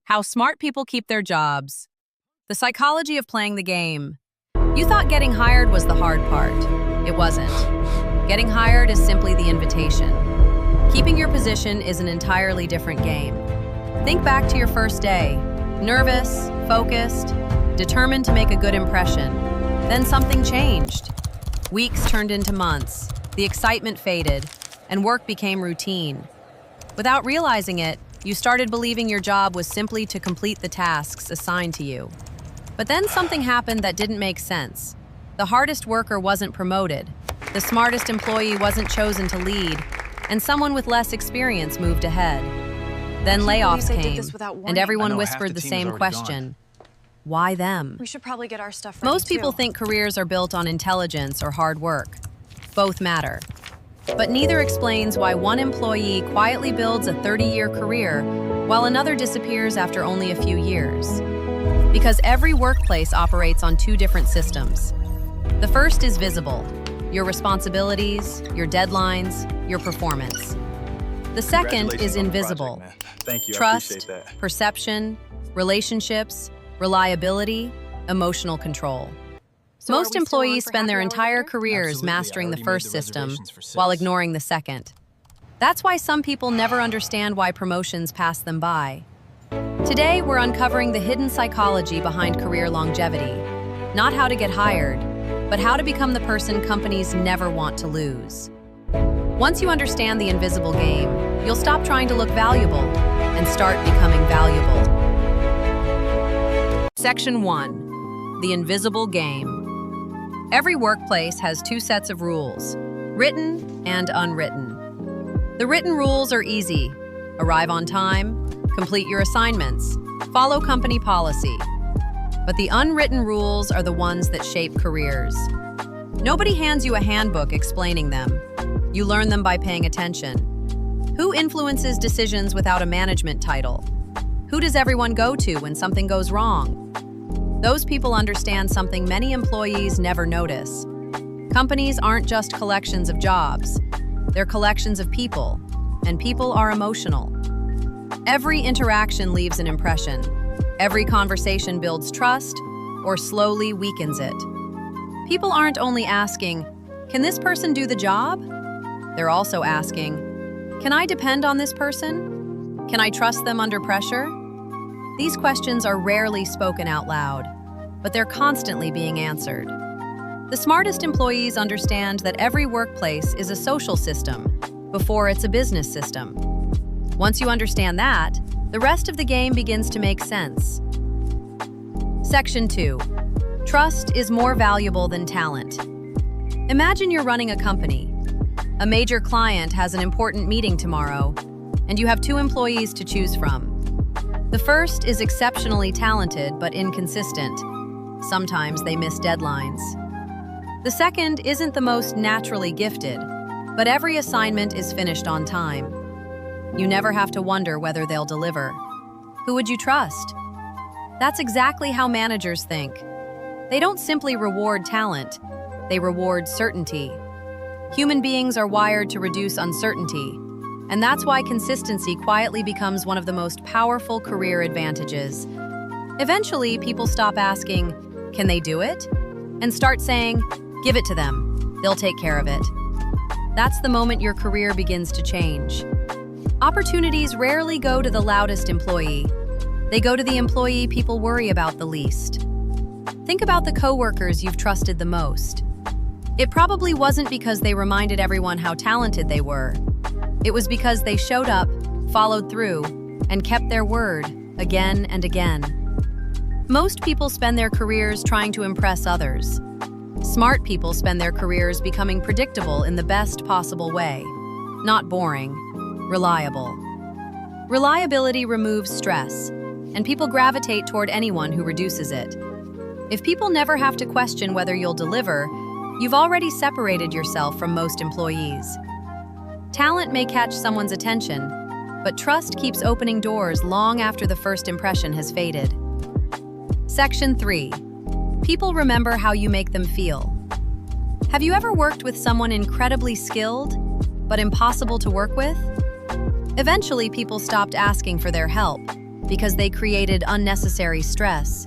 How smart people keep their jobs. The psychology of playing the game. You thought getting hired was the hard part. It wasn't. Getting hired is simply the invitation. Keeping your position is an entirely different game. Think back to your first day. Nervous, focused, determined to make a good impression. Then something changed. Weeks turned into months, the excitement faded, and work became routine. Without realizing it, you started believing your job was simply to complete the tasks assigned to you. But then something happened that didn't make sense. The hardest worker wasn't promoted, the smartest employee wasn't chosen to lead, and someone with less experience moved ahead. Then layoffs came, and everyone whispered the same question. Why them? We should probably get our stuff ready. Most people think careers are built on intelligence or hard work. Both matter. But neither explains why one employee quietly builds a 30-year career while another disappears after only a few years. Because every workplace operates on two different systems. The first is visible, your responsibilities, your deadlines, your performance. The second is invisible. Thank you. Trust, I appreciate that. perception, relationships, reliability, emotional control. Most employees spend their entire careers Absolutely. mastering I the already first made the system reservations for 6. while ignoring the second. That's why some people never understand why promotions pass them by. Today, we're uncovering the hidden psychology behind career longevity. Not how to get hired, but how to become the person companies never want to lose. Once you understand the invisible game, you'll stop trying to look valuable and start becoming valuable. Section 1. The Invisible Game. Every workplace has two sets of rules, written and unwritten. The written rules are easy. Arrive on time, complete your assignments, follow company policy. But the unwritten rules are the ones that shape careers. Nobody hands you a handbook explaining them. You learn them by paying attention. Who influences decisions without a management title? Who does everyone go to when something goes wrong? Those people understand something many employees never notice. Companies aren't just collections of jobs. They're collections of people, and people are emotional. Every interaction leaves an impression. Every conversation builds trust or slowly weakens it. People aren't only asking, can this person do the job? They're also asking, can I depend on this person? Can I trust them under pressure? These questions are rarely spoken out loud, but they're constantly being answered. The smartest employees understand that every workplace is a social system before it's a business system. Once you understand that, the rest of the game begins to make sense. Section 2. Trust is more valuable than talent. Imagine you're running a company. A major client has an important meeting tomorrow, and you have 2 employees to choose from. The first is exceptionally talented but inconsistent. Sometimes they miss deadlines. The second isn't the most naturally gifted, but every assignment is finished on time. You never have to wonder whether they'll deliver. Who would you trust? That's exactly how managers think. They don't simply reward talent, they reward certainty. Human beings are wired to reduce uncertainty, and that's why consistency quietly becomes one of the most powerful career advantages. Eventually, people stop asking, can they do it? And start saying, give it to them. They'll take care of it. That's the moment your career begins to change. Opportunities rarely go to the loudest employee. They go to the employee people worry about the least. Think about the coworkers you've trusted the most. It probably wasn't because they reminded everyone how talented they were. It was because they showed up, followed through, and kept their word again and again. Most people spend their careers trying to impress others. Smart people spend their careers becoming predictable in the best possible way. Not boring, reliable. Reliability removes stress, and people gravitate toward anyone who reduces it. If people never have to question whether you'll deliver, you've already separated yourself from most employees. Talent may catch someone's attention, but trust keeps opening doors long after the first impression has faded. Section 3. People remember how you make them feel. Have you ever worked with someone incredibly skilled, but impossible to work with? Eventually, people stopped asking for their help. because they created unnecessary stress.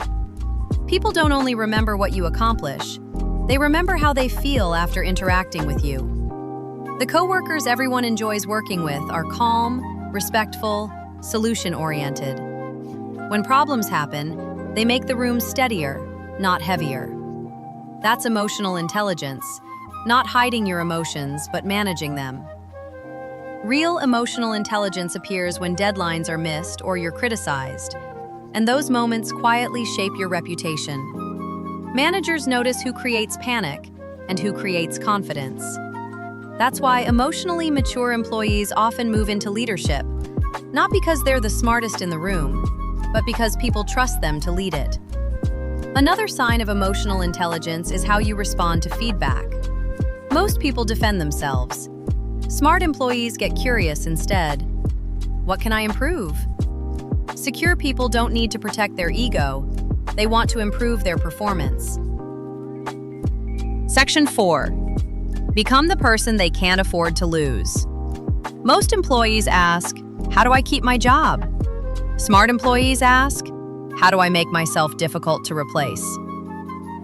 People don't only remember what you accomplish, they remember how they feel after interacting with you. The coworkers everyone enjoys working with are calm, respectful, solution-oriented. When problems happen, they make the room steadier, not heavier. That's emotional intelligence, not hiding your emotions, but managing them. Real emotional intelligence appears when deadlines are missed or you're criticized, and those moments quietly shape your reputation. Managers notice who creates panic and who creates confidence. That's why emotionally mature employees often move into leadership, not because they're the smartest in the room, but because people trust them to lead it. Another sign of emotional intelligence is how you respond to feedback. Most people defend themselves. Smart employees get curious instead. What can I improve? Secure people don't need to protect their ego. They want to improve their performance. Section 4. Become the person they can't afford to lose. Most employees ask, how do I keep my job? Smart employees ask, how do I make myself difficult to replace?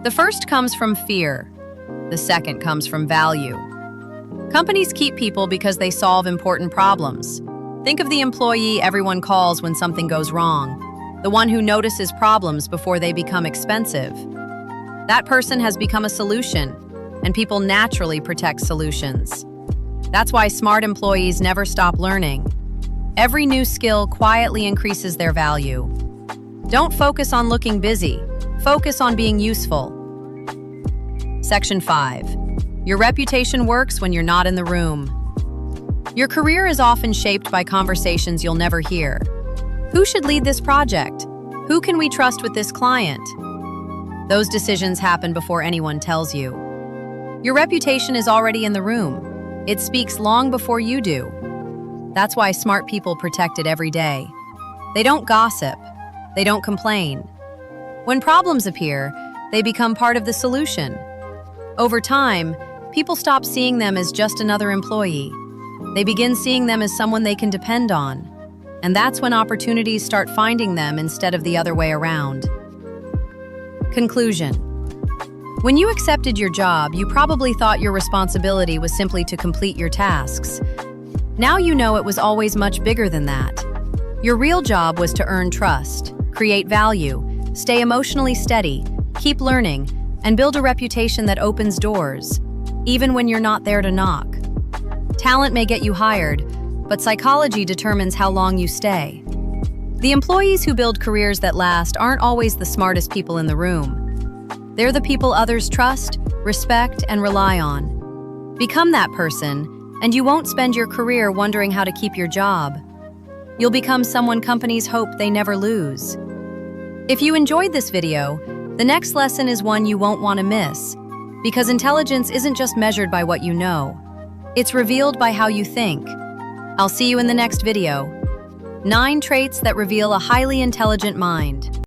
The first comes from fear. The second comes from value. Companies keep people because they solve important problems. Think of the employee everyone calls when something goes wrong, the one who notices problems before they become expensive. That person has become a solution, and people naturally protect solutions. That's why smart employees never stop learning. Every new skill quietly increases their value. Don't focus on looking busy. Focus on being useful. Section 5. Your reputation works when you're not in the room. Your career is often shaped by conversations you'll never hear. Who should lead this project? Who can we trust with this client? Those decisions happen before anyone tells you. Your reputation is already in the room. It speaks long before you do. That's why smart people protect it every day. They don't gossip. They don't complain. When problems appear, they become part of the solution. Over time, people stop seeing them as just another employee. They begin seeing them as someone they can depend on. And that's when opportunities start finding them instead of the other way around. Conclusion. When you accepted your job, you probably thought your responsibility was simply to complete your tasks. Now you know it was always much bigger than that. Your real job was to earn trust, create value, stay emotionally steady, keep learning, and build a reputation that opens doors, even when you're not there to knock. Talent may get you hired, but psychology determines how long you stay. The employees who build careers that last aren't always the smartest people in the room. They're the people others trust, respect, and rely on. Become that person, and you won't spend your career wondering how to keep your job. You'll become someone companies hope they never lose. If you enjoyed this video, the next lesson is one you won't want to miss, because intelligence isn't just measured by what you know. It's revealed by how you think. I'll see you in the next video. 9 traits that reveal a highly intelligent mind.